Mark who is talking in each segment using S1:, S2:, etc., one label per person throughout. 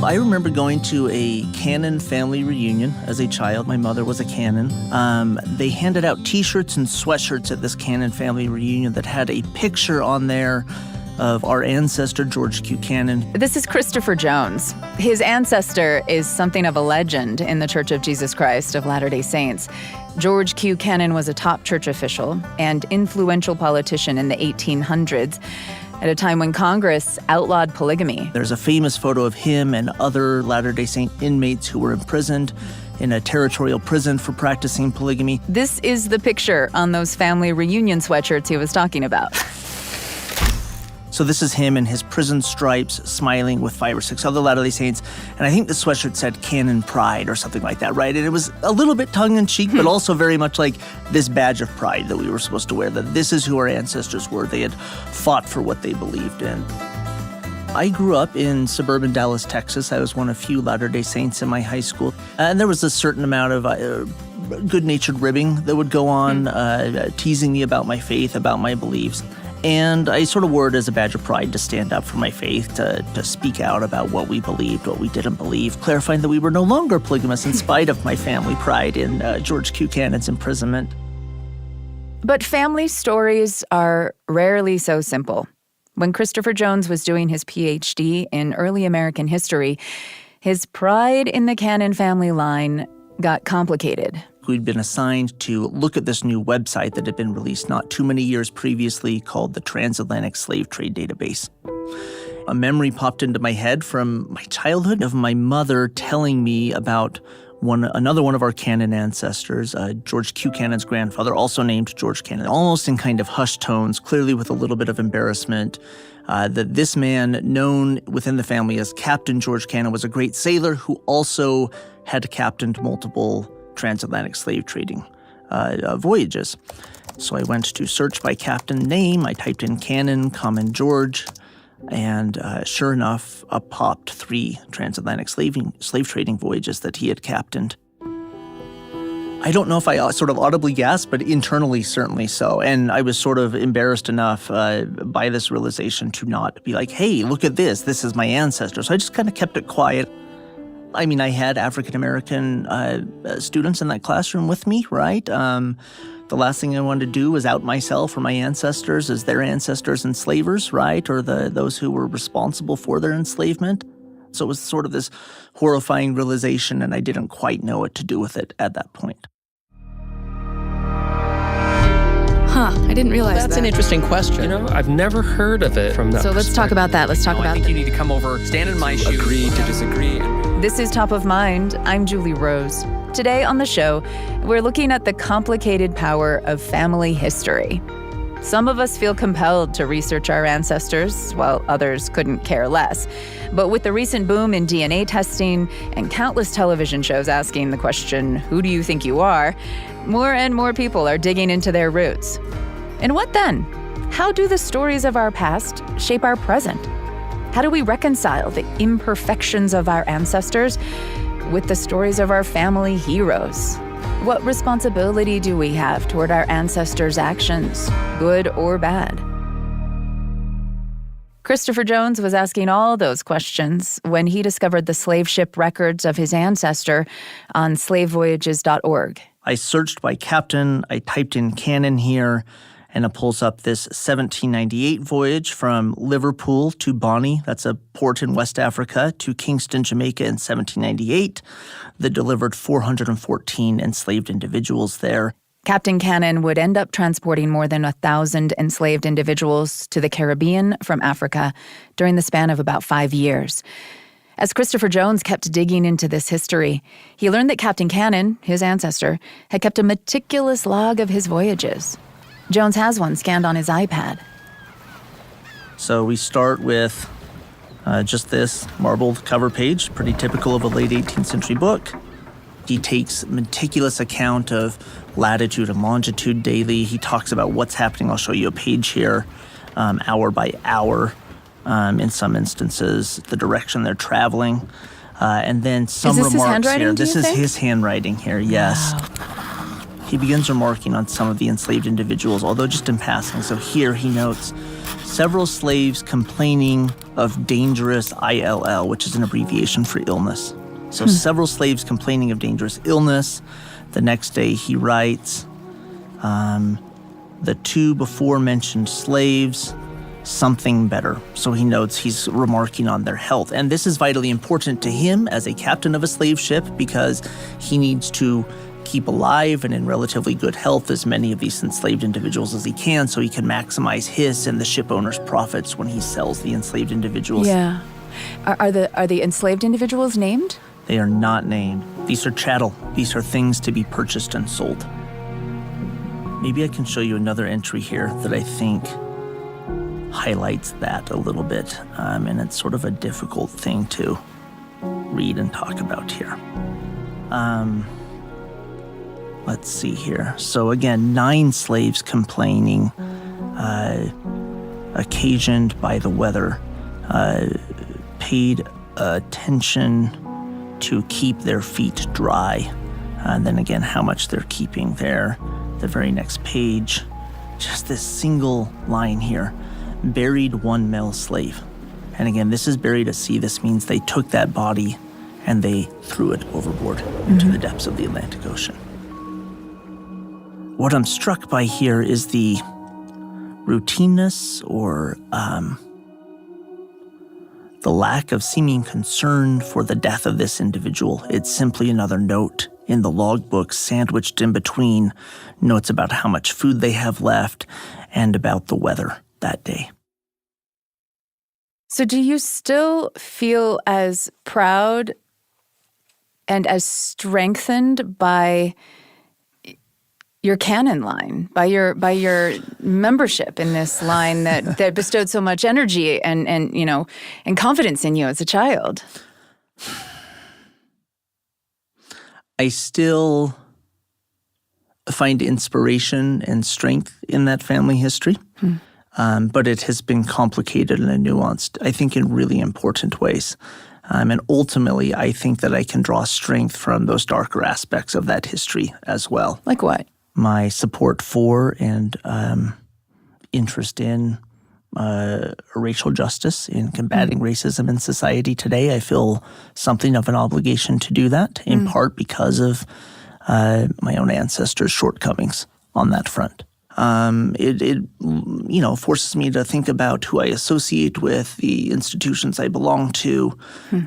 S1: I remember going to a canon family reunion as a child. My mother was a canon. They handed out T-shirts and sweatshirts at this canon family reunion that had a picture on there of our ancestor, George Q. Cannon.
S2: This is Christopher Jones. His ancestor is something of a legend in the Church of Jesus Christ of Latter-day Saints. George Q. Cannon was a top church official and influential politician in the 1800s, at a time when Congress outlawed polygamy.
S1: There's a famous photo of him and other Latter-day Saint inmates who were imprisoned in a territorial prison for practicing polygamy.
S2: This is the picture on those family reunion sweatshirts he was talking about.
S1: So this is him in his prison stripes, smiling with 5 or 6 other Latter-day Saints. And I think the sweatshirt said Canon Pride or something like that, right? And it was a little bit tongue-in-cheek, but also very much like this badge of pride that we were supposed to wear, that this is who our ancestors were. They had fought for what they believed in. I grew up in suburban Dallas, Texas. I was one of few Latter-day Saints in my high school. And there was a certain amount of good-natured ribbing that would go on, teasing me about my faith, about my beliefs. And I sort of wore it as a badge of pride to stand up for my faith, to speak out about what we believed, what we didn't believe, clarifying that we were no longer polygamous in spite of my family pride in George Q. Cannon's imprisonment.
S2: But family stories are rarely so simple. When Christopher Jones was doing his PhD in early American history, his pride in the Cannon family line got complicated.
S1: We'd been assigned to look at this new website that had been released not too many years previously called the Transatlantic Slave Trade Database. A memory popped into my head from my childhood of my mother telling me about another one of our Cannon ancestors, George Q. Cannon's grandfather, also named George Cannon, almost in kind of hushed tones, clearly with a little bit of embarrassment, that this man, known within the family as Captain George Cannon, was a great sailor who also had captained multiple transatlantic slave trading voyages. So I went to search by captain name. I typed in Cannon, Common George, and sure enough, up popped 3 transatlantic slave trading voyages that he had captained. I don't know if I sort of audibly gasped, but internally certainly so. And I was sort of embarrassed enough by this realization to not be like, hey, look at this. This is my ancestor. So I just kind of kept it quiet. I mean, I had African-American students in that classroom with me, right? The last thing I wanted to do was out myself or my ancestors as their ancestors enslavers, right? Or those who were responsible for their enslavement. So it was sort of this horrifying realization, and I didn't quite know what to do with it at that point.
S2: I didn't realize
S3: That's
S2: that.
S3: an interesting question. You know, I've never heard of it from that
S2: So let's talk about that. Let's talk about
S3: I think you need to come over, stand in my shoes. Agree to disagree.
S2: This is Top of Mind. I'm Julie Rose. Today on the show, we're looking at the complicated power of family history. Some of us feel compelled to research our ancestors, while others couldn't care less. But with the recent boom in DNA testing and countless television shows asking the question, who do you think you are? More and more people are digging into their roots. And what then? How do the stories of our past shape our present? How do we reconcile the imperfections of our ancestors with the stories of our family heroes? What responsibility do we have toward our ancestors' actions, good or bad? Christopher Jones was asking all those questions when he discovered the slave ship records of his ancestor on slavevoyages.org.
S1: I searched by captain, I typed in Cannon here, and it pulls up this 1798 voyage from Liverpool to Bonny, that's a port in West Africa, to Kingston, Jamaica in 1798 that delivered 414 enslaved individuals there.
S2: Captain Cannon would end up transporting more than 1,000 enslaved individuals to the Caribbean from Africa during the span of about 5 years. As Christopher Jones kept digging into this history, he learned that Captain Cannon, his ancestor, had kept a meticulous log of his voyages. Jones has one scanned on his iPad.
S1: So we start with just this marbled cover page, pretty typical of a late 18th century book. He takes meticulous account of latitude and longitude daily. He talks about what's happening. I'll show you a page here, hour by hour, in some instances, the direction they're traveling. And then some remarks
S2: his handwriting,
S1: here.
S2: do you
S1: This is
S2: think?
S1: his handwriting here, yes.
S2: Wow.
S1: He begins remarking on some of the enslaved individuals, although just in passing. So here he notes several slaves complaining of dangerous ILL, which is an abbreviation for illness. So several slaves complaining of dangerous illness. The next day he writes, the two before mentioned slaves, something better. So he notes he's remarking on their health. And this is vitally important to him as a captain of a slave ship because he needs to keep alive and in relatively good health as many of these enslaved individuals as he can so he can maximize his and the ship owner's profits when he sells the enslaved individuals.
S2: Yeah. Are the enslaved individuals named?
S1: They are not named. These are chattel. These are things to be purchased and sold. Maybe I can show you another entry here that I think highlights that a little bit, and it's sort of a difficult thing to read and talk about here. Let's see here. So again, 9 slaves complaining, occasioned by the weather, paid attention to keep their feet dry. And then again, how much they're keeping there. The very next page, just this single line here, buried 1 male slave. And again, this is buried at sea. This means they took that body and they threw it overboard into the depths of the Atlantic Ocean. What I'm struck by here is the routineness or the lack of seeming concern for the death of this individual. It's simply another note in the logbook, sandwiched in between notes about how much food they have left and about the weather that day.
S2: So do you still feel as proud and as strengthened by your canon line, by your membership in this line that bestowed so much energy and confidence in you as a child?
S1: I still find inspiration and strength in that family history, but it has been complicated and nuanced, I think, in really important ways. And ultimately, I think that I can draw strength from those darker aspects of that history as well.
S2: Like what?
S1: My support for and interest in racial justice, in combating racism in society today. I feel something of an obligation to do that, in part because of my own ancestors' shortcomings on that front. It forces me to think about who I associate with, the institutions I belong to,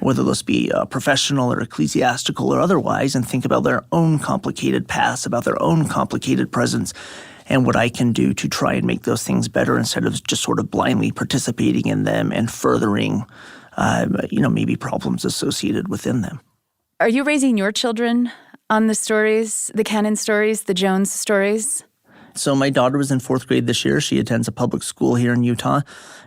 S1: whether those be professional or ecclesiastical or otherwise, and think about their own complicated past, about their own complicated presence, and what I can do to try and make those things better instead of just sort of blindly participating in them and furthering, maybe problems associated within them.
S2: Are you raising your children on the stories, the canon stories, the Jones stories?
S1: So my daughter was in 4th grade this year. She attends a public school here in Utah.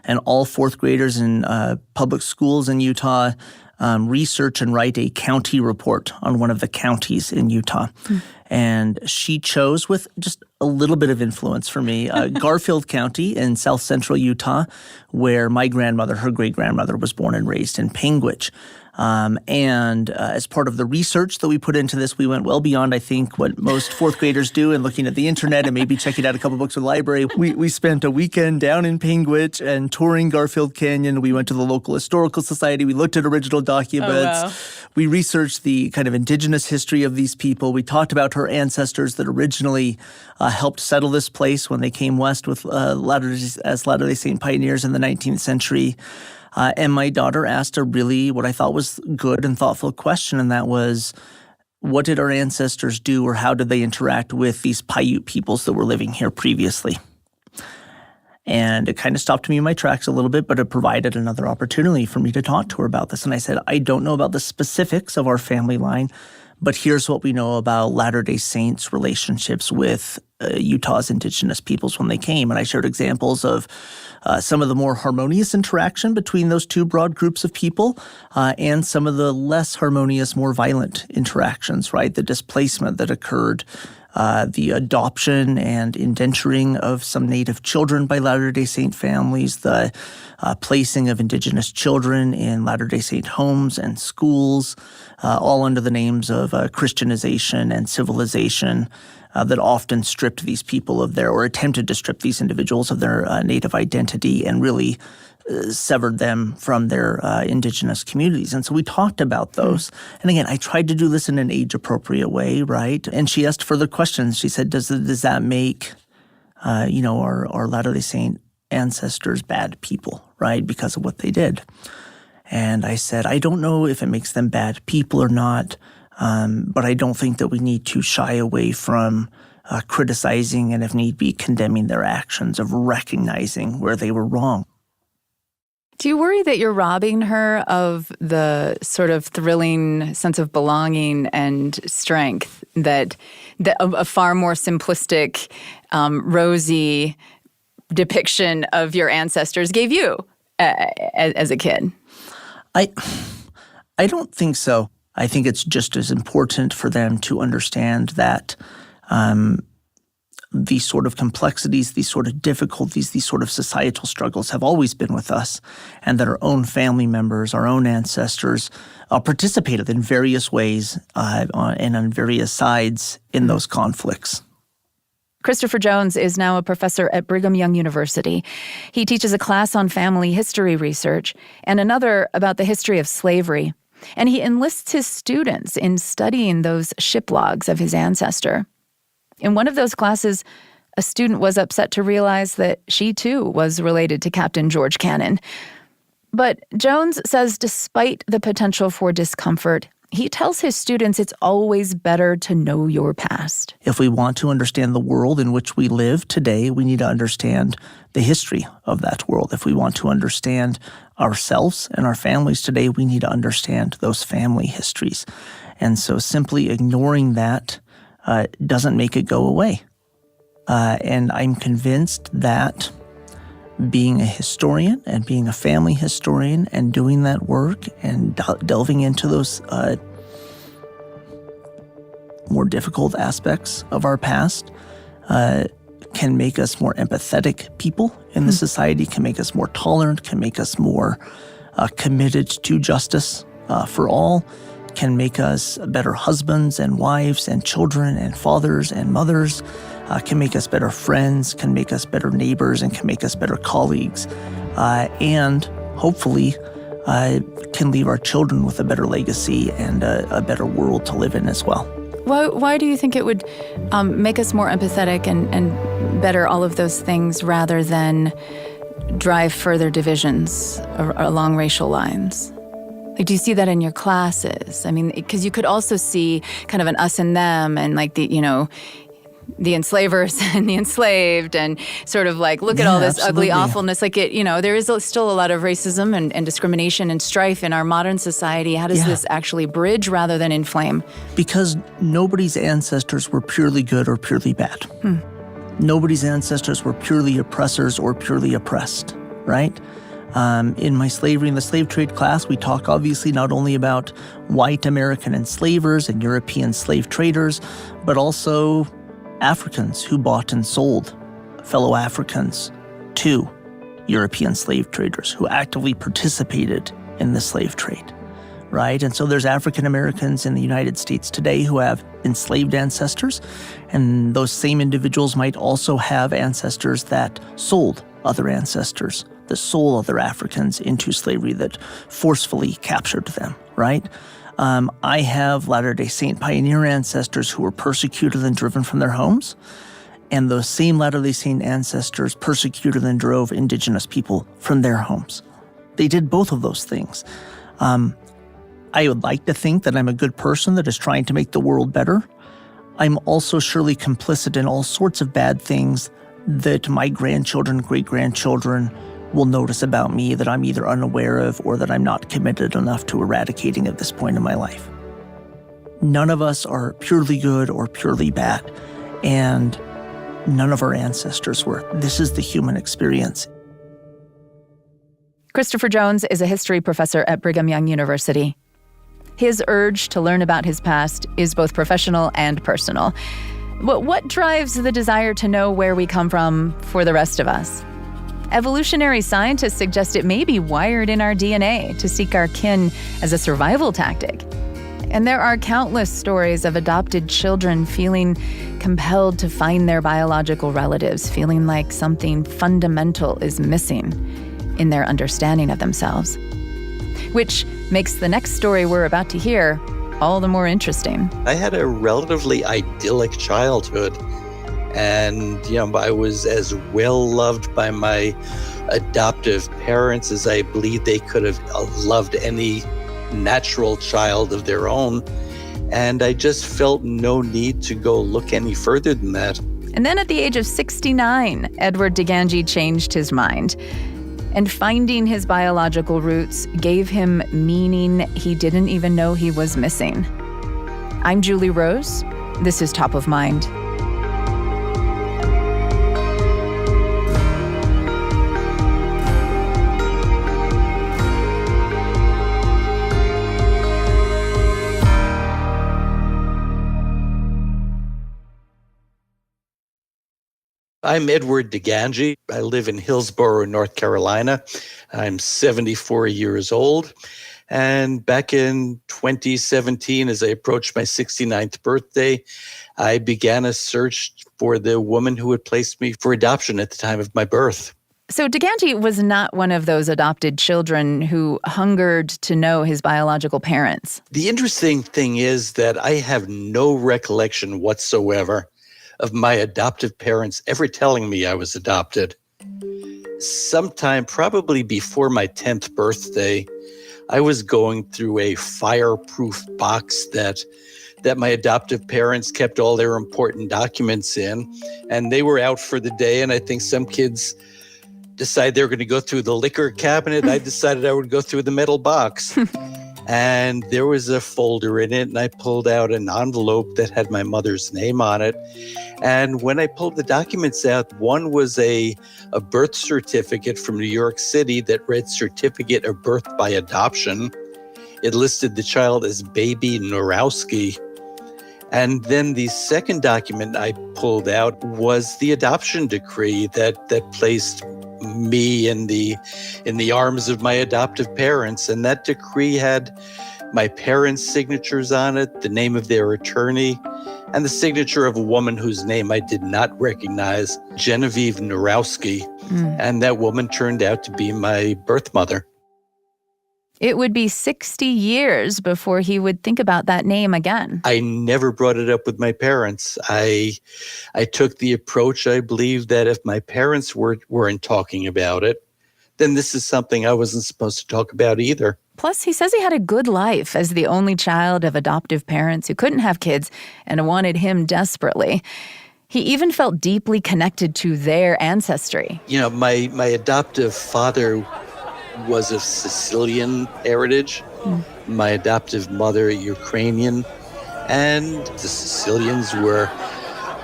S1: And all 4th graders in public schools in Utah research and write a county report on one of the counties in Utah. And she chose, with just a little bit of influence for me, Garfield County in south central Utah, where my grandmother, her great-grandmother, was born and raised in Panguitch. And as part of the research that we put into this, we went well beyond, I think, what most 4th graders do in looking at the internet and maybe checking out a couple books at the library. We spent a weekend down in Panguitch and touring Garfield Canyon. We went to the local historical society. We looked at original documents.
S2: Oh, wow.
S1: We researched the kind of indigenous history of these people. We talked about her ancestors that originally helped settle this place when they came west with Latter-day Saint pioneers in the 19th century. And my daughter asked a really, what I thought was good and thoughtful question, and that was, what did our ancestors do, or how did they interact with these Paiute peoples that were living here previously? And it kind of stopped me in my tracks a little bit, but it provided another opportunity for me to talk to her about this. And I said, I don't know about the specifics of our family line, but here's what we know about Latter-day Saints' relationships with Utah's indigenous peoples when they came. And I shared examples of some of the more harmonious interaction between those two broad groups of people and some of the less harmonious, more violent interactions, right? The displacement that occurred the adoption and indenturing of some Native children by Latter-day Saint families, the placing of Indigenous children in Latter-day Saint homes and schools, all under the names of Christianization and civilization that often stripped these people of their, or attempted to strip these individuals of their Native identity and really severed them from their Indigenous communities. And so we talked about those. And again, I tried to do this in an age-appropriate way, right? And she asked further questions. She said, does that make, our Latter-day Saint ancestors bad people, right, because of what they did? And I said, I don't know if it makes them bad people or not, but I don't think that we need to shy away from criticizing and, if need be, condemning their actions, of recognizing where they were wrong.
S2: Do you worry that you're robbing her of the sort of thrilling sense of belonging and strength that a far more simplistic, rosy depiction of your ancestors gave you as a kid?
S1: I don't think so. I think it's just as important for them to understand that these sort of complexities, these sort of difficulties, these sort of societal struggles have always been with us, and that our own family members, our own ancestors participated in various ways and on various sides in those conflicts.
S2: Christopher Jones is now a professor at Brigham Young University. He teaches a class on family history research and another about the history of slavery. And he enlists his students in studying those ship logs of his ancestor. In one of those classes, a student was upset to realize that she too was related to Captain George Cannon. But Jones says despite the potential for discomfort, he tells his students it's always better to know your past.
S1: If we want to understand the world in which we live today, we need to understand the history of that world. If we want to understand ourselves and our families today, we need to understand those family histories. And so simply ignoring that doesn't make it go away. And I'm convinced that being a historian and being a family historian and doing that work and delving into those more difficult aspects of our past can make us more empathetic people in the society, can make us more tolerant, can make us more committed to justice for all, can make us better husbands and wives and children and fathers and mothers, can make us better friends, can make us better neighbors, and can make us better colleagues, and hopefully can leave our children with a better legacy and a better world to live in as well.
S2: Why do you think it would make us more empathetic and better all of those things rather than drive further divisions along racial lines? Like, do you see that in your classes? I mean, because you could also see kind of an us and them and like the enslavers and the enslaved and sort of like, look at all this ugly awfulness. Like there is still a lot of racism and discrimination and strife in our modern society. How does this actually bridge rather than inflame? Because
S1: nobody's ancestors were purely good or purely bad. Nobody's ancestors were purely oppressors or purely oppressed, right? In my slavery and the slave trade class, we talk obviously not only about white American enslavers and European slave traders, but also Africans who bought and sold fellow Africans to European slave traders who actively participated in the slave trade, right? And so there's African Americans in the United States today who have enslaved ancestors, and those same individuals might also have ancestors that sold other ancestors, that sold other Africans into slavery, that forcefully captured them, right? I have Latter-day Saint pioneer ancestors who were persecuted and driven from their homes, and those same Latter-day Saint ancestors persecuted and drove Indigenous people from their homes. They did both of those things. I would like to think that I'm a good person that is trying to make the world better. I'm also surely complicit in all sorts of bad things that my grandchildren, great-grandchildren will notice about me that I'm either unaware of or that I'm not committed enough to eradicating at this point in my life. None of us are purely good or purely bad, and none of our ancestors were. This is the human experience. Christopher Jones is a history professor at Brigham Young University. His urge to learn about his past is both professional and personal.
S2: But what drives the desire to know where we come from for the rest of us? Evolutionary scientists suggest it may be wired in our DNA to seek our kin as a survival tactic. And there are countless stories of adopted children feeling compelled to find their biological relatives, feeling like something fundamental is missing in their understanding of themselves. Which makes the next story we're about to hear all the more interesting.
S4: I had a relatively idyllic childhood. And, I was as well loved by my adoptive parents as I believe they could have loved any natural child of their own. And I just felt no need to go look any further than that.
S2: And then at the age of 69, Edward DeGangi changed his mind. And finding his biological roots gave him meaning he didn't even know he was missing. I'm Julie Rose. This is Top of Mind.
S4: I'm Edward DeGangi. I live in Hillsborough, North Carolina. I'm 74 years old. And back in 2017, as I approached my 69th birthday, I began a search for the woman who had placed me for adoption at the time of my birth.
S2: So DeGangi was not one of those adopted children who hungered to know his biological parents.
S4: The interesting thing is that I have no recollection whatsoever of my adoptive parents ever telling me I was adopted. Sometime probably before my 10th birthday, I was going through a fireproof box that my adoptive parents kept all their important documents in, and they were out for the day, and I think some kids decided they were going to go through the liquor cabinet. I decided I would go through the metal box. And there was a folder in it, and I pulled out an envelope that had my mother's name on it. And when I pulled the documents out, one was a birth certificate from New York City that read Certificate of Birth by Adoption. It listed the child as Baby Norowski. And then the second document I pulled out was the adoption decree that placed me in the arms of my adoptive parents. And that decree had my parents' signatures on it, the name of their attorney, and the signature of a woman whose name I did not recognize, Genevieve Norowski. And that woman turned out to be my birth mother.
S2: It would be 60 years before he would think about that name again.
S4: I never brought it up with my parents. I took the approach, I believe, that if my parents weren't talking about it, then this is something I wasn't supposed to talk about either.
S2: Plus, he says he had a good life as the only child of adoptive parents who couldn't have kids and wanted him desperately. He even felt deeply connected to their ancestry.
S4: My adoptive father was of Sicilian heritage, my adoptive mother Ukrainian, and the Sicilians were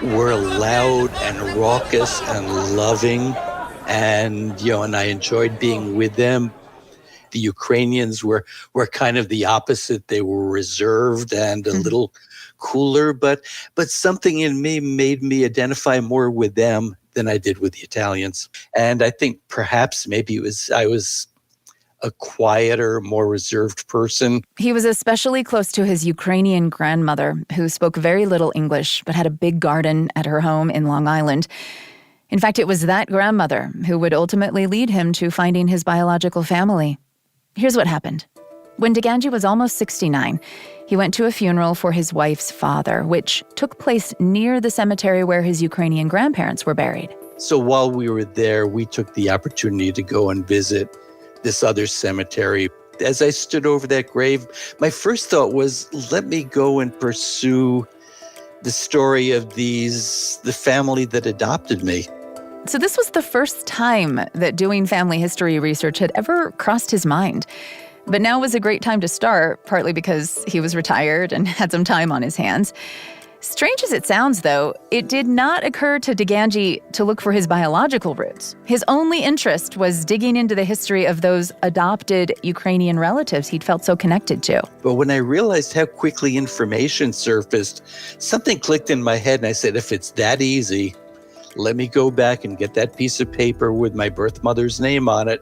S4: loud and raucous and loving, and I enjoyed being with them. The Ukrainians were kind of the opposite. They were reserved and a little cooler, but something in me made me identify more with them than I did with the Italians. And I think perhaps maybe I was a quieter, more reserved person.
S2: He was especially close to his Ukrainian grandmother, who spoke very little English, but had a big garden at her home in Long Island. In fact, it was that grandmother who would ultimately lead him to finding his biological family. Here's what happened. When DeGangi was almost 69, he went to a funeral for his wife's father, which took place near the cemetery where his Ukrainian grandparents were buried.
S4: So while we were there, we took the opportunity to go and visit this other cemetery. As I stood over that grave, my first thought was, let me go and pursue the story of the family that adopted me.
S2: So this was the first time that doing family history research had ever crossed his mind. But now was a great time to start, partly because he was retired and had some time on his hands. Strange as it sounds, though, it did not occur to Deganji to look for his biological roots. His only interest was digging into the history of those adopted Ukrainian relatives he'd felt so connected to.
S4: But when I realized how quickly information surfaced, something clicked in my head and I said, if it's that easy, let me go back and get that piece of paper with my birth mother's name on it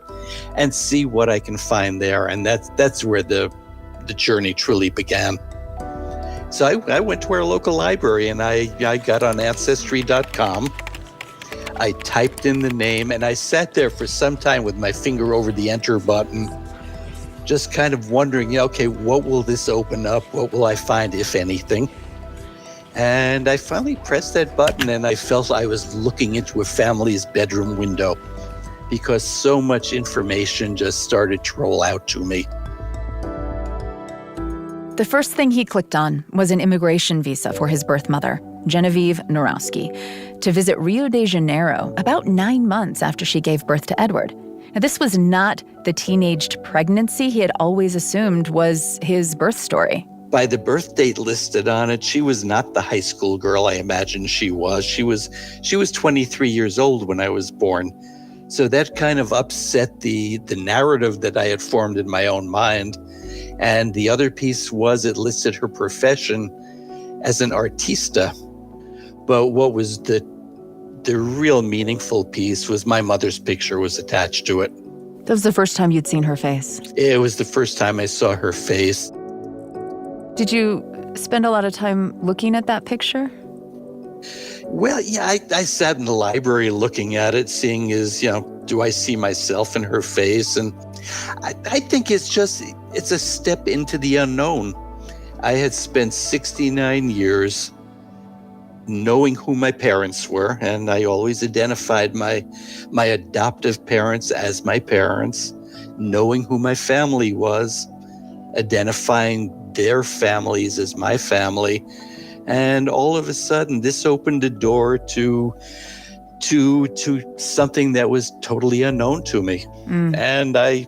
S4: and see what I can find there. And that's where the journey truly began. So I went to our local library and I got on Ancestry.com. I typed in the name and I sat there for some time with my finger over the enter button, just kind of wondering, okay, what will this open up? What will I find, if anything? And I finally pressed that button and I felt I was looking into a family's bedroom window because so much information just started to roll out to me.
S2: The first thing he clicked on was an immigration visa for his birth mother, Genevieve Norowski, to visit Rio de Janeiro about 9 months after she gave birth to Edward. Now, this was not the teenaged pregnancy he had always assumed was his birth story.
S4: By the birth date listed on it, she was not the high school girl I imagined she was. She was 23 years old when I was born. So that kind of upset the narrative that I had formed in my own mind. And the other piece was it listed her profession as an artista. But what was the real meaningful piece was my mother's picture was attached to it.
S2: That was the first time you'd seen her face.
S4: It was the first time I saw her face.
S2: Did you spend a lot of time looking at that picture?
S4: Well, yeah, I sat in the library looking at it, seeing do I see myself in her face? And I think it's a step into the unknown. I had spent 69 years knowing who my parents were, and I always identified my adoptive parents as my parents, knowing who my family was, identifying their families as my family. And all of a sudden, this opened a door to something that was totally unknown to me. And I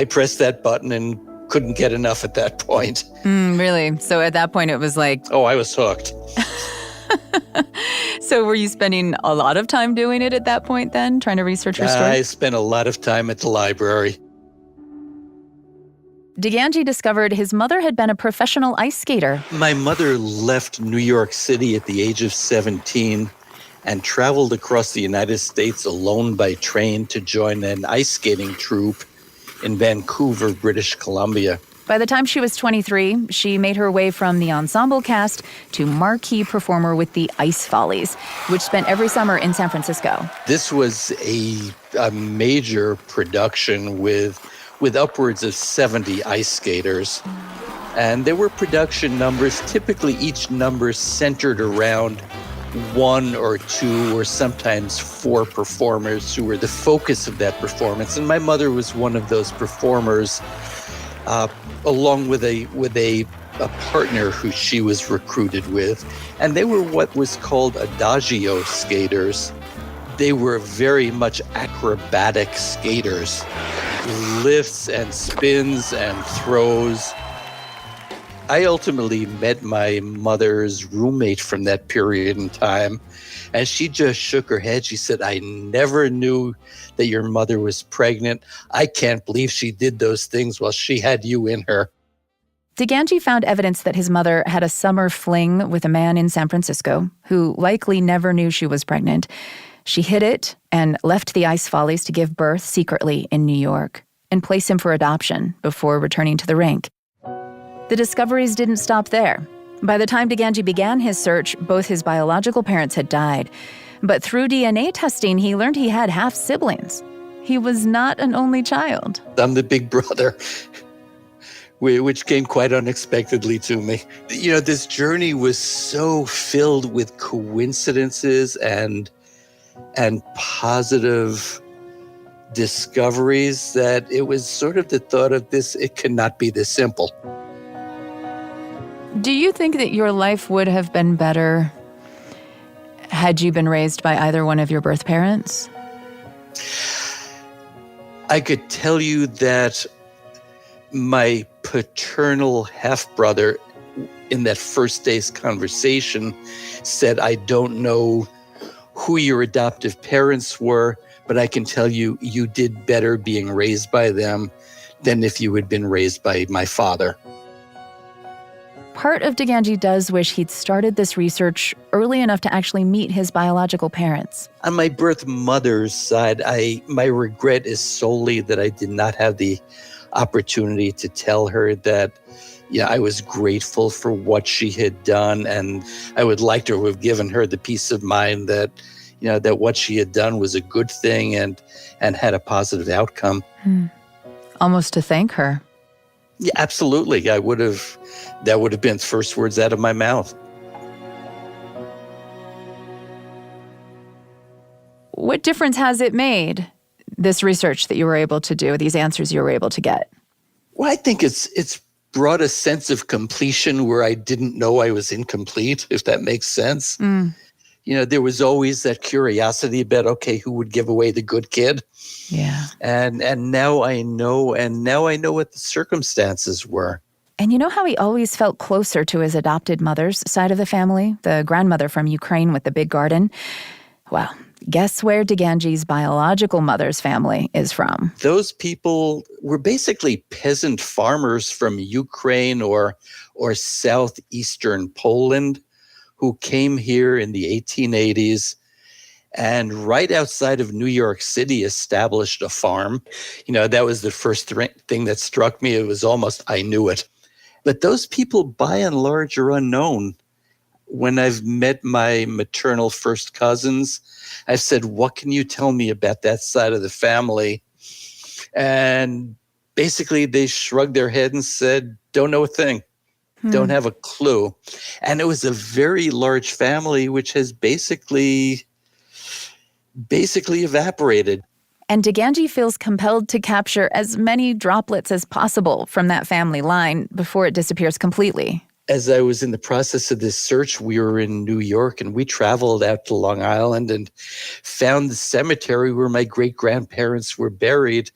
S4: pressed that button and couldn't get enough at that point.
S2: Really? So at that point, it was like...
S4: Oh, I was hooked.
S2: So were you spending a lot of time doing it at that point then, trying to research her story?
S4: I spent a lot of time at the library.
S2: Deganji discovered his mother had been a professional ice skater.
S4: My mother left New York City at the age of 17 and traveled across the United States alone by train to join an ice skating troupe in Vancouver, British Columbia.
S2: By the time she was 23, she made her way from the ensemble cast to marquee performer with the Ice Follies, which spent every summer in San Francisco.
S4: This was a major production with upwards of 70 ice skaters. And there were production numbers, typically each number centered around one or two or sometimes four performers who were the focus of that performance. And my mother was one of those performers, along with a partner who she was recruited with. And they were what was called adagio skaters. They were very much acrobatic skaters. Lifts and spins and throws. I ultimately met my mother's roommate from that period in time, and she just shook her head. She said, I never knew that your mother was pregnant. I can't believe she did those things while she had you in her.
S2: Deganji found evidence that his mother had a summer fling with a man in San Francisco who likely never knew she was pregnant. She hid it and left the Ice Follies to give birth secretly in New York and place him for adoption before returning to the rink. The discoveries didn't stop there. By the time Deganji began his search, both his biological parents had died. But through DNA testing, he learned he had half-siblings. He was not an only child.
S4: I'm the big brother, which came quite unexpectedly to me. You know, this journey was so filled with coincidences and positive discoveries that it was sort of the thought of this, it cannot be this simple.
S2: Do you think that your life would have been better had you been raised by either one of your birth parents?
S4: I could tell you that my paternal half-brother in that first day's conversation, said, I don't know who your adoptive parents were, but I can tell you, you did better being raised by them than if you had been raised by my father.
S2: Part of Deganji does wish he'd started this research early enough to actually meet his biological parents.
S4: On my birth mother's side, my regret is solely that I did not have the opportunity to tell her that, I was grateful for what she had done, and I would like to have given her the peace of mind that, that what she had done was a good thing and had a positive outcome.
S2: Almost to thank her.
S4: Yeah, absolutely. That would have been the first words out of my mouth.
S2: What difference has it made, this research that you were able to do, these answers you were able to get?
S4: Well, I think it's brought a sense of completion where I didn't know I was incomplete, if that makes sense. There was always that curiosity about, okay, who would give away the good kid?
S2: Yeah.
S4: And now I know, what the circumstances were.
S2: And you know how he always felt closer to his adopted mother's side of the family, the grandmother from Ukraine with the big garden? Well, guess where Deganji's biological mother's family is from?
S4: Those people were basically peasant farmers from Ukraine or southeastern Poland who came here in the 1880s and right outside of New York City established a farm. That was the first thing that struck me. It was almost, I knew it. But those people, by and large, are unknown. When I've met my maternal first cousins, I've said, what can you tell me about that side of the family? And basically they shrugged their head and said, don't know a thing. Don't have a clue. And it was a very large family, which has basically evaporated.
S2: And Deganji feels compelled to capture as many droplets as possible from that family line before it disappears completely.
S4: As I was in the process of this search, we were in New York and we traveled out to Long Island and found the cemetery where my great-grandparents were buried.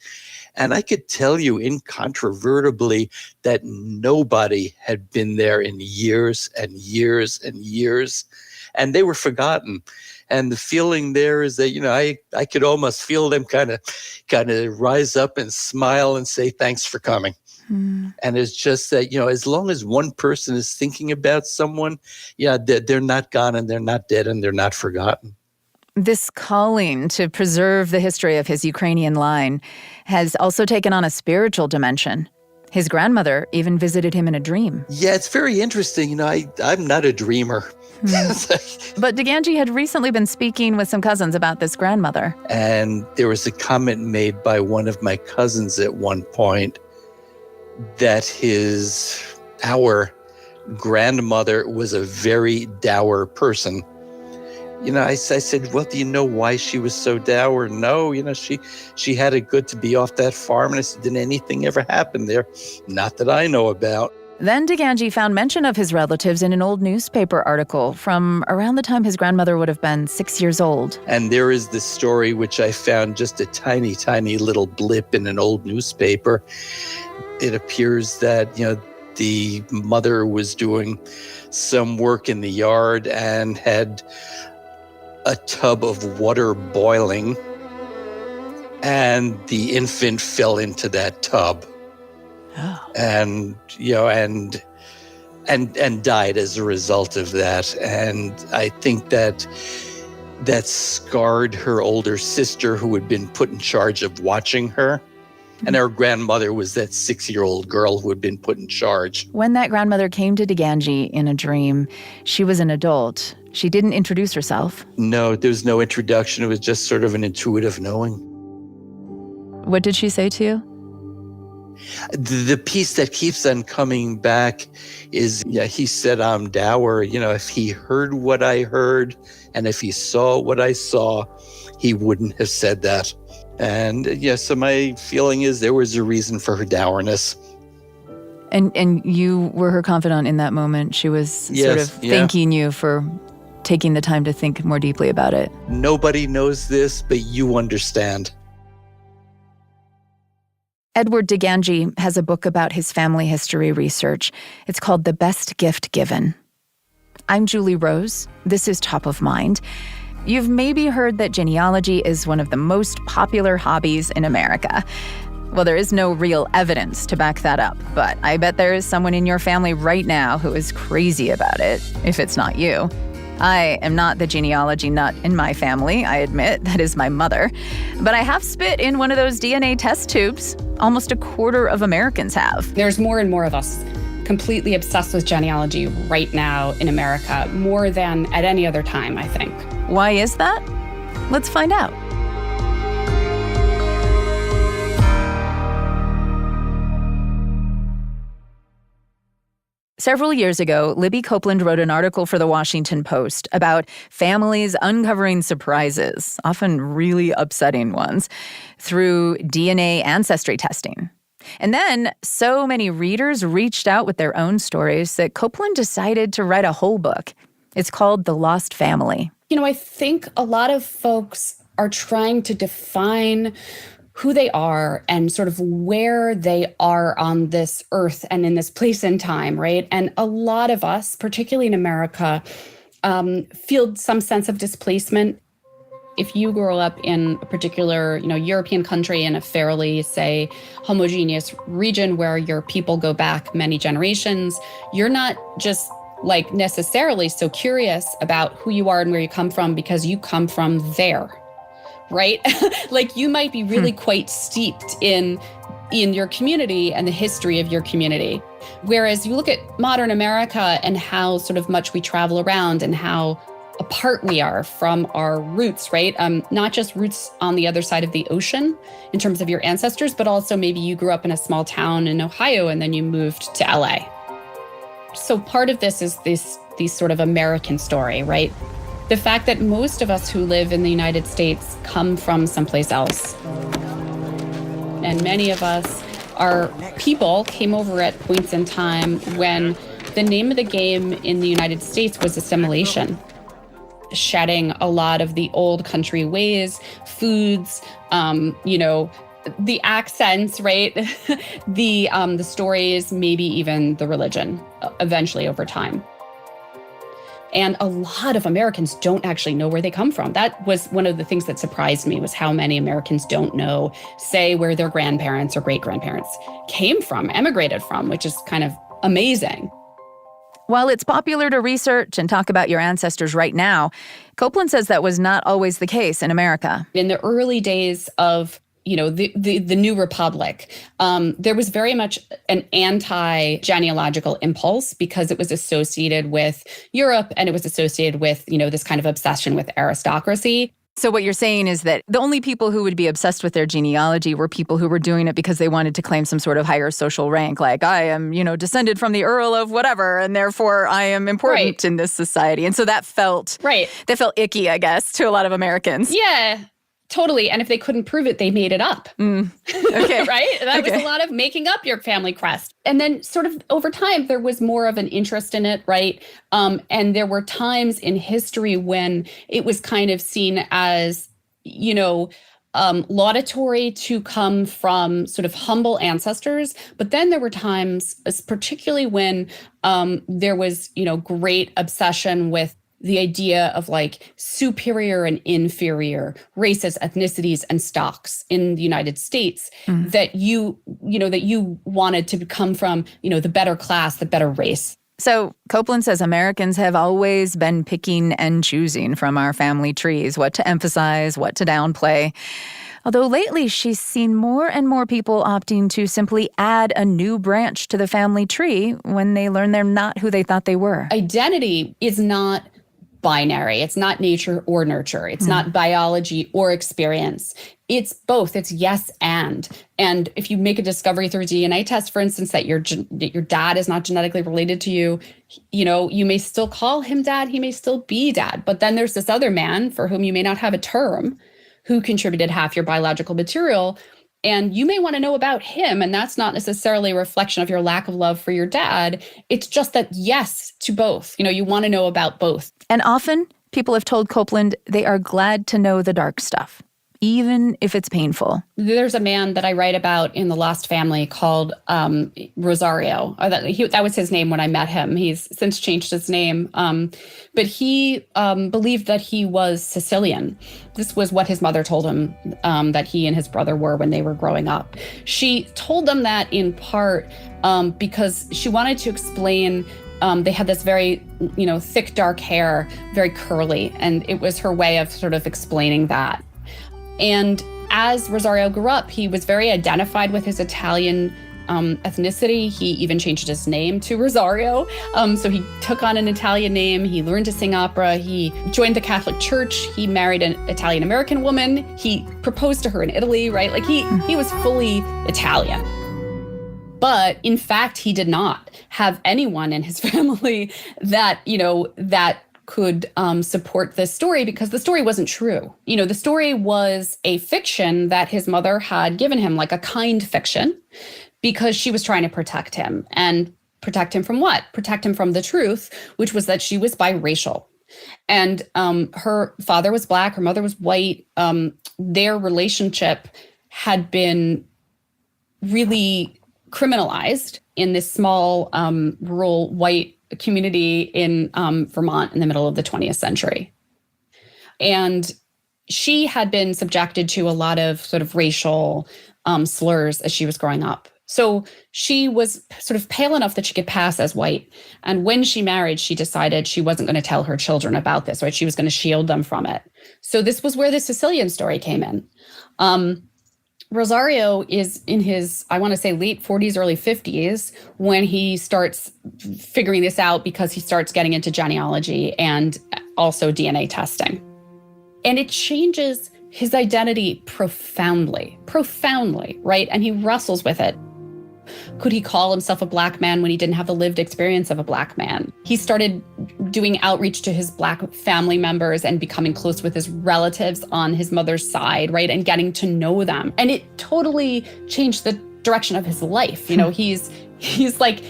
S4: And I could tell you incontrovertibly that nobody had been there in years and years and years, and they were forgotten. And the feeling there is that, I could almost feel them kind of rise up and smile and say, thanks for coming. And it's just that, as long as one person is thinking about someone, they're not gone and they're not dead and they're not forgotten.
S2: This calling to preserve the history of his Ukrainian line has also taken on a spiritual dimension. His grandmother even visited him in a dream.
S4: Yeah, it's very interesting. I'm not a dreamer.
S2: But Deganji had recently been speaking with some cousins about this grandmother.
S4: And there was a comment made by one of my cousins at one point that our grandmother was a very dour person. I said, well, do you know why she was so dour? No, she had it good to be off that farm. And I said, did anything ever happen there? Not that I know about.
S2: Then Deganji found mention of his relatives in an old newspaper article from around the time his grandmother would have been 6 years old.
S4: And there is this story which I found just a tiny, tiny little blip in an old newspaper. It appears that, the mother was doing some work in the yard and had a tub of water boiling, and the infant fell into that tub. Oh. And died as a result of that. And I think that scarred her older sister, who had been put in charge of watching her. And our grandmother was that 6-year-old girl who had been put in charge.
S2: When that grandmother came to Deganji in a dream, she was an adult. She didn't introduce herself.
S4: No, there was no introduction. It was just sort of an intuitive knowing.
S2: What did she say to you?
S4: The piece that keeps on coming back is, he said, I'm dour. If he heard what I heard and if he saw what I saw, he wouldn't have said that. And so my feeling is there was a reason for her dourness.
S2: And you were her confidant in that moment. She was sort of thanking you for taking the time to think more deeply about it.
S4: Nobody knows this, but you understand.
S2: Edward DeGangi has a book about his family history research. It's called The Best Gift Given. I'm Julie Rose. This is Top of Mind. You've maybe heard that genealogy is one of the most popular hobbies in America. Well, there is no real evidence to back that up, but I bet there is someone in your family right now who is crazy about it, if it's not you. I am not the genealogy nut in my family, I admit. That is my mother. But I have spit in one of those DNA test tubes. Almost a quarter of Americans have.
S5: There's more and more of us completely obsessed with genealogy right now in America, more than at any other time, I think.
S2: Why is that? Let's find out. Several years ago, Libby Copeland wrote an article for the Washington Post about families uncovering surprises, often really upsetting ones, through DNA ancestry testing. And then so many readers reached out with their own stories that Copeland decided to write a whole book. It's called The Lost Family.
S5: I think a lot of folks are trying to define who they are and sort of where they are on this earth and in this place and time, right? And a lot of us, particularly in America, feel some sense of displacement. If you grow up in a particular, European country in a fairly, say, homogeneous region where your people go back many generations, you're not just necessarily so curious about who you are and where you come from because you come from there. Right? You might be really quite steeped in your community and the history of your community. Whereas you look at modern America and how sort of much we travel around and how apart we are from our roots, right? Not just roots on the other side of the ocean in terms of your ancestors, but also maybe you grew up in a small town in Ohio and then you moved to LA. So part of this is this sort of American story, right? The fact that most of us who live in the United States come from someplace else. And many of us, our people came over at points in time when the name of the game in the United States was assimilation. Shedding a lot of the old country ways, foods, the accents, right? the stories, maybe even the religion, eventually over time. And a lot of Americans don't actually know where they come from. That was one of the things that surprised me, was how many Americans don't know, say, where their grandparents or great-grandparents came from, emigrated from, which is kind of amazing.
S2: While it's popular to research and talk about your ancestors right now, Copeland says that was not always the case in America.
S5: In the early days of the new republic, there was very much an anti-genealogical impulse because it was associated with Europe and it was associated with, this kind of obsession with aristocracy.
S2: So what you're saying is that the only people who would be obsessed with their genealogy were people who were doing it because they wanted to claim some sort of higher social rank, like I am, descended from the Earl of whatever, and therefore I am important in this society. And so that felt icky, I guess, to a lot of Americans.
S5: Yeah. Totally. And if they couldn't prove it, they made it up.
S2: Okay.
S5: Right? That was a lot of making up your family crest. And then sort of over time, there was more of an interest in it, right? And there were times in history when it was kind of seen as, laudatory to come from sort of humble ancestors. But then there were times, particularly when there was, great obsession with the idea of superior and inferior races, ethnicities, and stocks in the United States, that you wanted to come from, the better class, the better race.
S2: So Copeland says Americans have always been picking and choosing from our family trees what to emphasize, what to downplay. Although lately she's seen more and more people opting to simply add a new branch to the family tree when they learn they're not who they thought they were.
S5: Identity is not binary. It's not nature or nurture. It's not biology or experience. It's both. It's yes and. And if you make a discovery through a DNA test, for instance, that your dad is not genetically related to you, you may still call him dad. He may still be dad. But then there's this other man for whom you may not have a term who contributed half your biological material. And you may want to know about him, and that's not necessarily a reflection of your lack of love for your dad. It's just that yes to both. You want to know about both.
S2: And often, people have told Copeland they are glad to know the dark stuff, even if it's painful.
S5: There's a man that I write about in The Lost Family called Rosario. That was his name when I met him. He's since changed his name. But he believed that he was Sicilian. This was what his mother told him that he and his brother were when they were growing up. She told them that in part because she wanted to explain they had this very, thick, dark hair, very curly. And it was her way of sort of explaining that. And as Rosario grew up, he was very identified with his Italian ethnicity. He even changed his name to Rosario. So he took on an Italian name. He learned to sing opera. He joined the Catholic Church. He married an Italian-American woman. He proposed to her in Italy, right? Like he was fully Italian. But in fact, he did not have anyone in his family that could support this story, because the story wasn't true. The story was a fiction that his mother had given him, like a kind fiction, because she was trying to protect him. And protect him from what? Protect him from the truth, which was that she was biracial. And her father was Black, her mother was white. Their relationship had been really criminalized in this small rural white community in Vermont in the middle of the 20th century. And she had been subjected to a lot of sort of racial slurs as she was growing up. So she was sort of pale enough that she could pass as white. And when she married, she decided she wasn't going to tell her children about this, right? She was going to shield them from it. So this was where the Sicilian story came in. Rosario is in his, I want to say, late 40s, early 50s, when he starts figuring this out, because he starts getting into genealogy and also DNA testing. And it changes his identity profoundly, right? And he wrestles with it. Could he call himself a Black man when he didn't have the lived experience of a Black man? He started doing outreach to his Black family members and becoming close with his relatives on his mother's side, right? And getting to know them. And it totally changed the direction of his life. He's like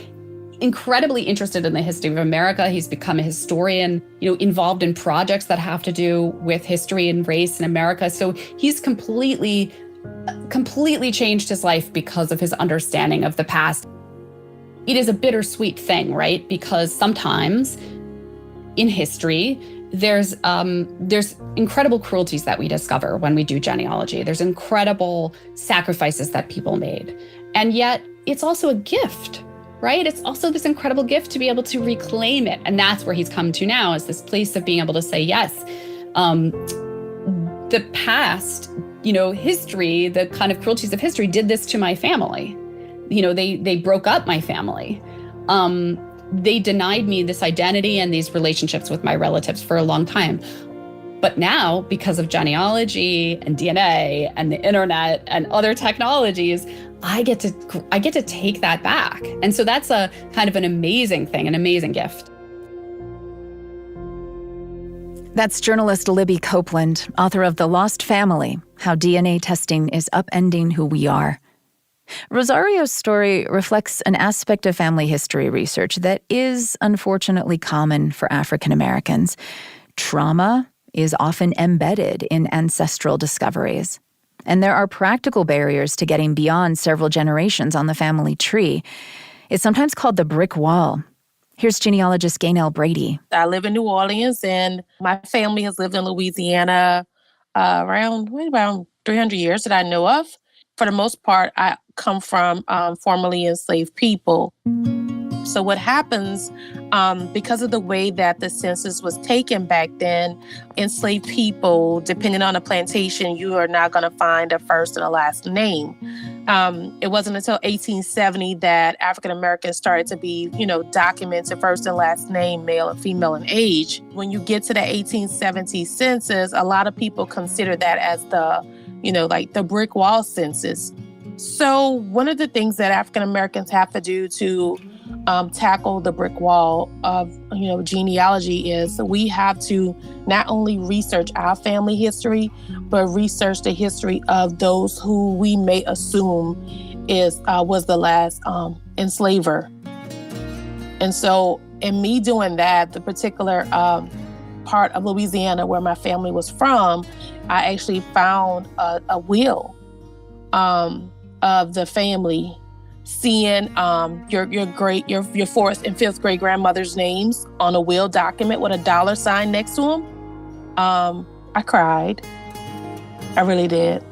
S5: incredibly interested in the history of America. He's become a historian, involved in projects that have to do with history and race in America. So he's completely changed his life because of his understanding of the past. It is a bittersweet thing, right? Because sometimes in history, there's incredible cruelties that we discover when we do genealogy. There's incredible sacrifices that people made. And yet it's also a gift, right? It's also this incredible gift to be able to reclaim it. And that's where he's come to now, is this place of being able to say, yes, the past, history, the kind of cruelties of history did this to my family. They broke up my family. They denied me this identity and these relationships with my relatives for a long time. But now, because of genealogy and DNA and the internet and other technologies, I get to take that back. And so that's a kind of an amazing thing, an amazing gift.
S2: That's journalist Libby Copeland, author of The Lost Family: How DNA Testing is Upending Who We Are. Rosario's story reflects an aspect of family history research that is unfortunately common for African Americans. Trauma is often embedded in ancestral discoveries. And there are practical barriers to getting beyond several generations on the family tree. It's sometimes called the brick wall. Here's genealogist Gaynell Brady.
S6: I live in New Orleans, and my family has lived in Louisiana around 300 years that I know of. For the most part, I come from formerly enslaved people. So what happens, because of the way that the census was taken back then, enslaved people, depending on the plantation, you are not going to find a first and a last name. It wasn't until 1870 that African Americans started to be, documented first and last name, male and female in age. When you get to the 1870 census, a lot of people consider that as the, like the brick wall census. So one of the things that African Americans have to do to tackle the brick wall of, genealogy is we have to not only research our family history, but research the history of those who we may assume was the last enslaver. And so in me doing that, the particular part of Louisiana where my family was from, I actually found a will of the family, seeing your fourth and fifth great grandmother's names on a will document with a dollar sign next to them. I cried. I really did.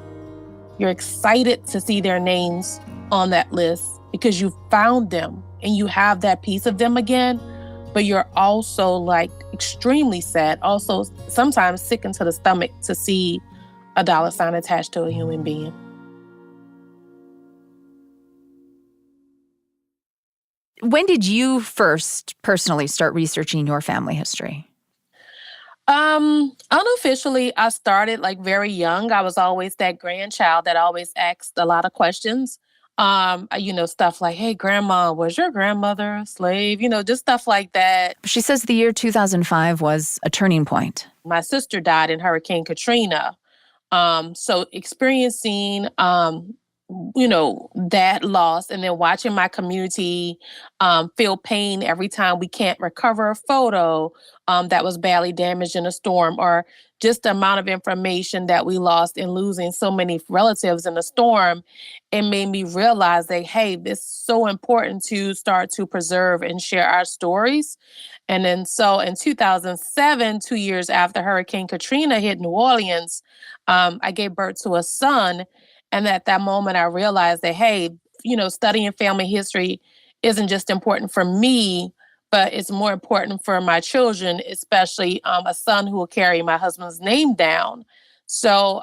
S6: You're excited to see their names on that list because you found them and you have that piece of them again, but you're also like extremely sad, also sometimes sick into the stomach to see a dollar sign attached to a human being.
S2: When did you first personally start researching your family history?
S6: Unofficially, I started like very young. I was always that grandchild that always asked a lot of questions. Stuff like, hey, grandma, was your grandmother a slave? Just stuff like that.
S2: She says the year 2005 was a turning point.
S6: My sister died in Hurricane Katrina. So experiencing, that loss, and then watching my community feel pain every time we can't recover a photo that was badly damaged in a storm, or just the amount of information that we lost in losing so many relatives in a storm, it made me realize that, hey, this is so important to start to preserve and share our stories. And then so in 2007, 2 years after Hurricane Katrina hit New Orleans, I gave birth to a son. And at that moment, I realized that, hey, studying family history isn't just important for me, but it's more important for my children, especially a son who will carry my husband's name down. So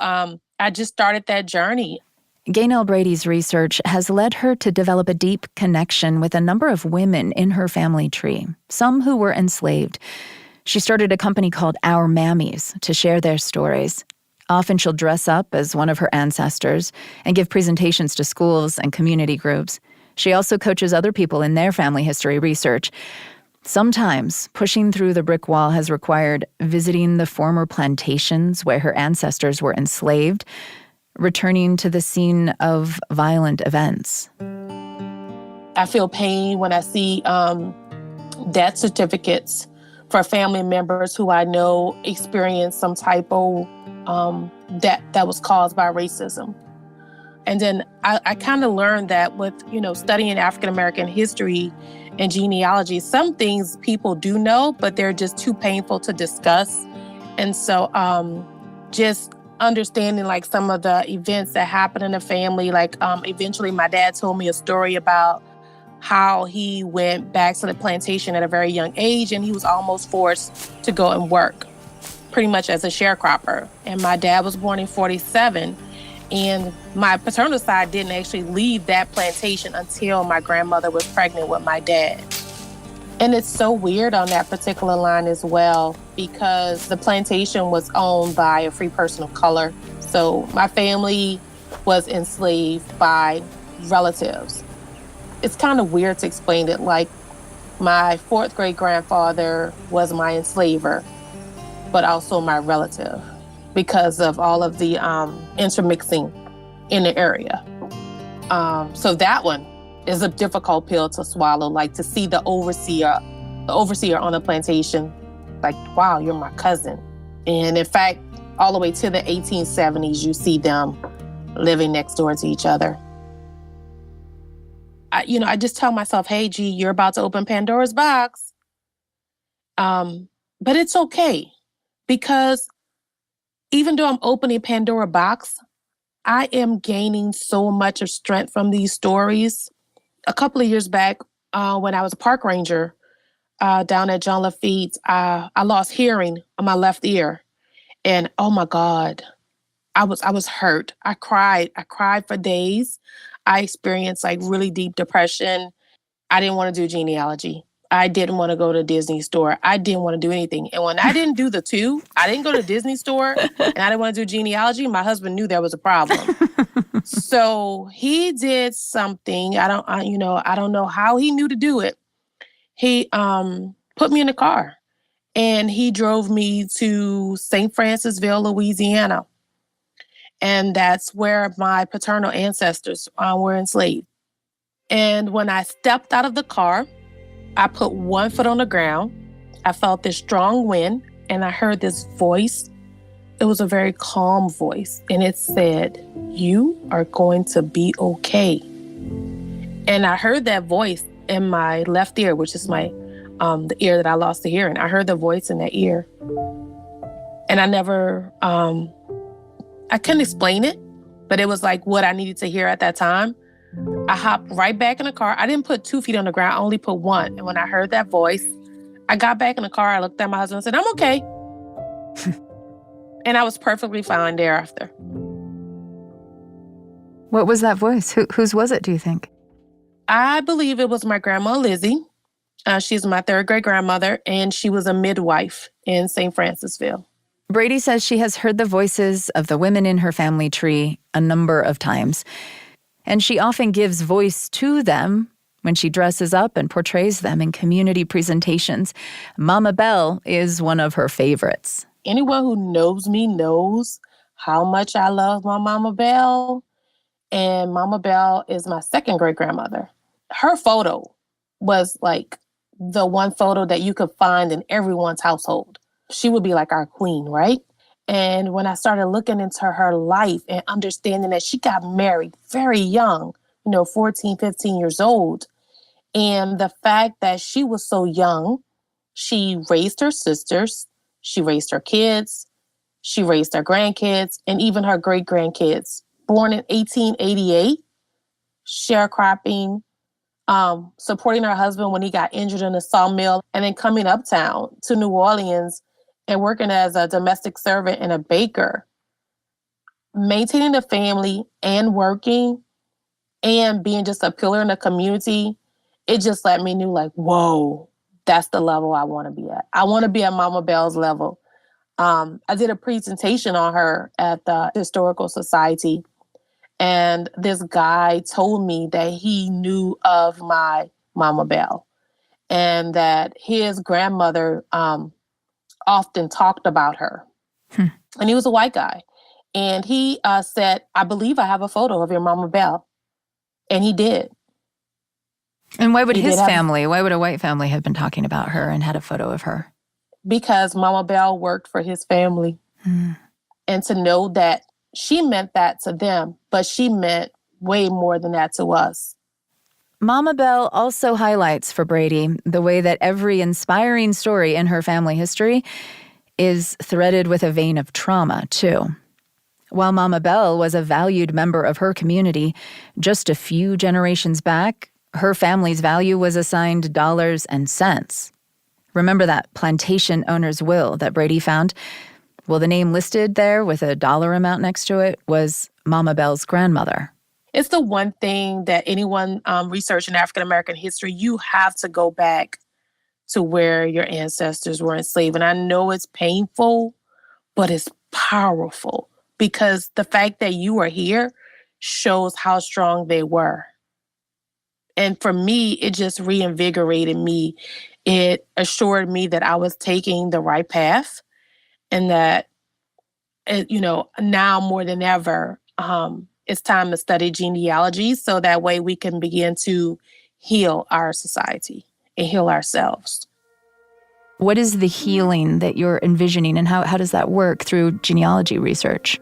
S6: I just started that journey.
S2: Gaynell Brady's research has led her to develop a deep connection with a number of women in her family tree, some who were enslaved. She started a company called Our Mammies to share their stories. Often she'll dress up as one of her ancestors and give presentations to schools and community groups. She also coaches other people in their family history research. Sometimes pushing through the brick wall has required visiting the former plantations where her ancestors were enslaved, returning to the scene of violent events.
S6: I feel pain when I see death certificates for family members who I know experienced some type of death that was caused by racism. And then I kind of learned that with, studying African-American history and genealogy, some things people do know, but they're just too painful to discuss. And so just understanding like some of the events that happened in the family, like eventually my dad told me a story about how he went back to the plantation at a very young age and he was almost forced to go and work pretty much as a sharecropper. And my dad was born in 1947. And my paternal side didn't actually leave that plantation until my grandmother was pregnant with my dad. And it's so weird on that particular line as well, because the plantation was owned by a free person of color. So my family was enslaved by relatives. It's kind of weird to explain it, like my fourth great grandfather was my enslaver, but also my relative, because of all of the intermixing in the area. So that one is a difficult pill to swallow, like to see the overseer on the plantation, like, wow, you're my cousin. And in fact, all the way to the 1870s, you see them living next door to each other. I just tell myself, hey, G, you're about to open Pandora's box. But it's okay, because even though I'm opening Pandora's box, I am gaining so much of strength from these stories. A couple of years back, when I was a park ranger down at John Lafitte's, I lost hearing on my left ear. And oh my God, I was hurt. I cried for days. I experienced like really deep depression. I didn't want to do genealogy. I didn't want to go to Disney store. I didn't want to do anything. And when I didn't do the two, I didn't go to Disney store and I didn't want to do genealogy, my husband knew there was a problem. So he did something. I don't know how he knew to do it. He put me in a car and he drove me to St. Francisville, Louisiana. And that's where my paternal ancestors were enslaved. And when I stepped out of the car, I put one foot on the ground. I felt this strong wind and I heard this voice It was a very calm voice, and it said, "You are going to be okay." And I heard that voice in my left ear, which is my the ear that I lost the hearing. I heard the voice in that ear. And I never, I couldn't explain it, but it was like what I needed to hear at that time. I hopped right back in the car. I didn't put 2 feet on the ground. I only put 1. And when I heard that voice, I got back in the car. I looked at my husband and said, "I'm okay." And I was perfectly fine thereafter.
S2: What was that voice? Whose was it, do you think?
S6: I believe it was my grandma, Lizzie. She's my 3rd great grandmother, and she was a midwife in St. Francisville.
S2: Brady says she has heard the voices of the women in her family tree a number of times, and she often gives voice to them when she dresses up and portrays them in community presentations. Mama Bell is one of her favorites.
S6: Anyone who knows me knows how much I love my Mama Bell, and Mama Bell is my 2nd great grandmother. Her photo was like the one photo that you could find in everyone's household. She would be like our queen, right? And when I started looking into her life and understanding that she got married very young, 14, 15 years old. And the fact that she was so young, she raised her sisters, she raised her kids, she raised her grandkids, and even her great-grandkids. Born in 1888, sharecropping, supporting her husband when he got injured in a sawmill, and then coming uptown to New Orleans and working as a domestic servant and a baker, maintaining the family and working and being just a pillar in the community. It just let me know, like, whoa, that's the level I want to be at. I want to be at Mama Bell's level. I did a presentation on her at the Historical Society, and this guy told me that he knew of my Mama Bell and that his grandmother often talked about her. And he was a white guy. And he said, "I believe I have a photo of your Mama Bell." And he did.
S2: And why would why would a white family have been talking about her and had a photo of her?
S6: Because Mama Bell worked for his family. And to know that she meant that to them, but she meant way more than that to us.
S2: Mama Bell also highlights for Brady the way that every inspiring story in her family history is threaded with a vein of trauma, too. While Mama Bell was a valued member of her community, just a few generations back, her family's value was assigned dollars and cents. Remember that plantation owner's will that Brady found? Well, the name listed there with a dollar amount next to it was Mama Bell's grandmother.
S6: It's the one thing that anyone researching African-American history, you have to go back to where your ancestors were enslaved. And I know it's painful, but it's powerful because the fact that you are here shows how strong they were. And for me, it just reinvigorated me. It assured me that I was taking the right path and that, now more than ever, it's time to study genealogy so that way we can begin to heal our society and heal ourselves.
S2: What is the healing that you're envisioning, and how does that work through genealogy research?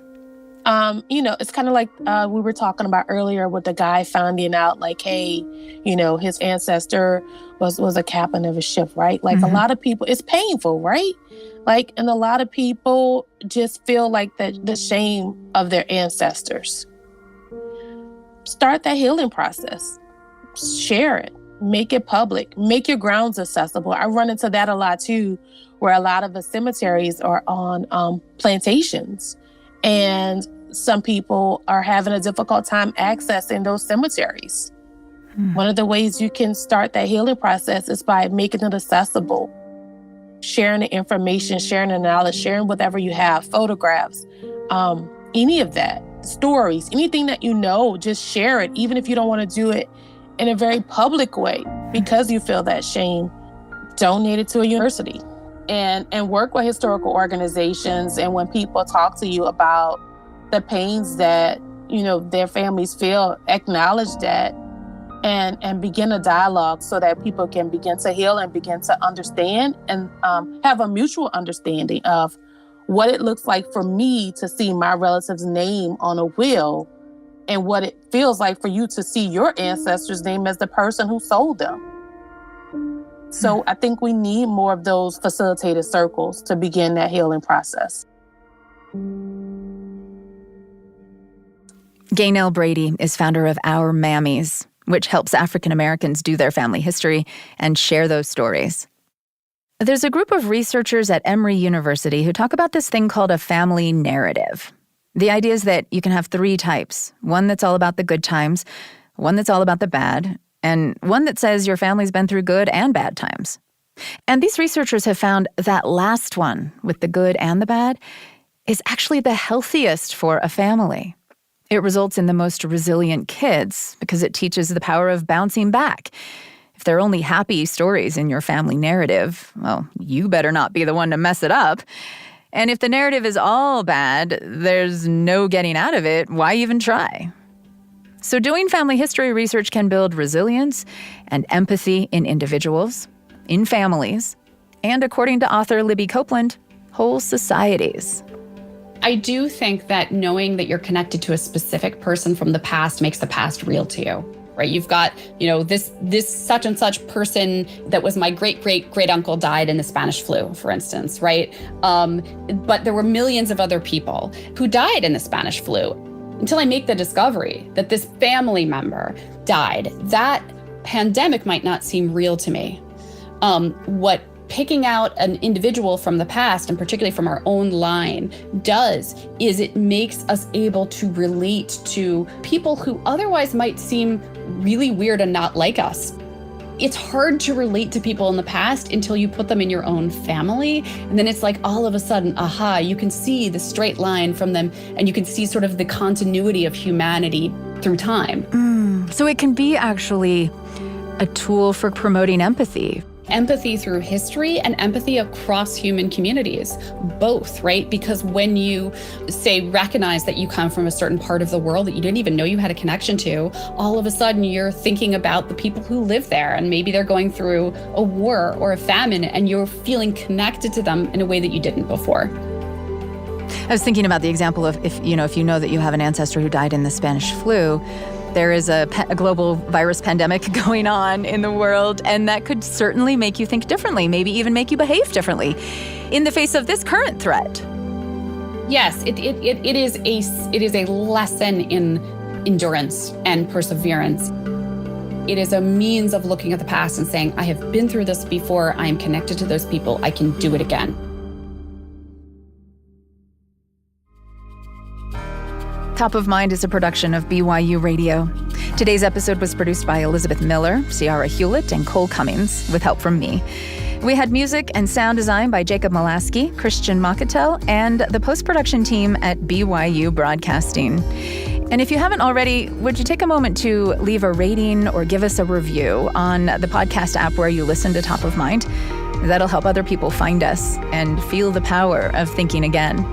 S6: It's kind of like we were talking about earlier with the guy finding out, like, hey, his ancestor was a captain of a ship, right? Like a lot of people, it's painful, right? Like, and a lot of people just feel like the shame of their ancestors. Start that healing process. Share it. Make it public. Make your grounds accessible. I run into that a lot too, where a lot of the cemeteries are on plantations. And some people are having a difficult time accessing those cemeteries. One of the ways you can start that healing process is by making it accessible. Sharing the information, sharing the knowledge, sharing whatever you have, photographs, any of that, stories, anything that you know, just share it, even if you don't want to do it in a very public way because you feel that shame. Donate it to a university and work with historical organizations. And when people talk to you about the pains that, their families feel, acknowledge that and begin a dialogue so that people can begin to heal and begin to understand and have a mutual understanding of what it looks like for me to see my relative's name on a will and what it feels like for you to see your ancestor's name as the person who sold them. So I think we need more of those facilitated circles to begin that healing process.
S2: Gaynell Brady is founder of Our Mammies, which helps African Americans do their family history and share those stories. There's a group of researchers at Emory University who talk about this thing called a family narrative. The idea is that you can have three types: one that's all about the good times, one that's all about the bad, and one that says your family's been through good and bad times. And these researchers have found that last one, with the good and the bad, is actually the healthiest for a family. It results in the most resilient kids because it teaches the power of bouncing back. If there are only happy stories in your family narrative, well, you better not be the one to mess it up. And if the narrative is all bad, there's no getting out of it. Why even try? So doing family history research can build resilience and empathy in individuals, in families, and according to author Libby Copeland, whole societies.
S5: I do think that knowing that you're connected to a specific person from the past makes the past real to you, right? You've got, this such and such person that was my great uncle died in the Spanish flu, for instance, right? But there were millions of other people who died in the Spanish flu. Until I make the discovery that this family member died, that pandemic might not seem real to me. What picking out an individual from the past, and particularly from our own line, does is it makes us able to relate to people who otherwise might seem really weird and not like us. It's hard to relate to people in the past until you put them in your own family. And then it's like all of a sudden, aha, you can see the straight line from them and you can see sort of the continuity of humanity through time.
S2: So it can be actually a tool for promoting empathy.
S5: Empathy through history and empathy across human communities, both, right? Because when you recognize that you come from a certain part of the world that you didn't even know you had a connection to, all of a sudden you're thinking about the people who live there, and maybe they're going through a war or a famine, and you're feeling connected to them in a way that you didn't before.
S2: I was thinking about the example of if you know that you have an ancestor who died in the Spanish flu. There is a global virus pandemic going on in the world, and that could certainly make you think differently, maybe even make you behave differently in the face of this current threat.
S5: Yes, it is a lesson in endurance and perseverance. It is a means of looking at the past and saying, I have been through this before, I am connected to those people, I can do it again.
S2: Top of Mind is a production of BYU Radio. Today's episode was produced by Elizabeth Miller, Ciara Hewlett, and Cole Cummings, with help from me. We had music and sound design by Jacob Molaski, Christian Makatel, and the post-production team at BYU Broadcasting. And if you haven't already, would you take a moment to leave a rating or give us a review on the podcast app where you listen to Top of Mind? That'll help other people find us and feel the power of thinking again.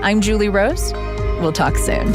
S2: I'm Julie Rose. We'll talk soon.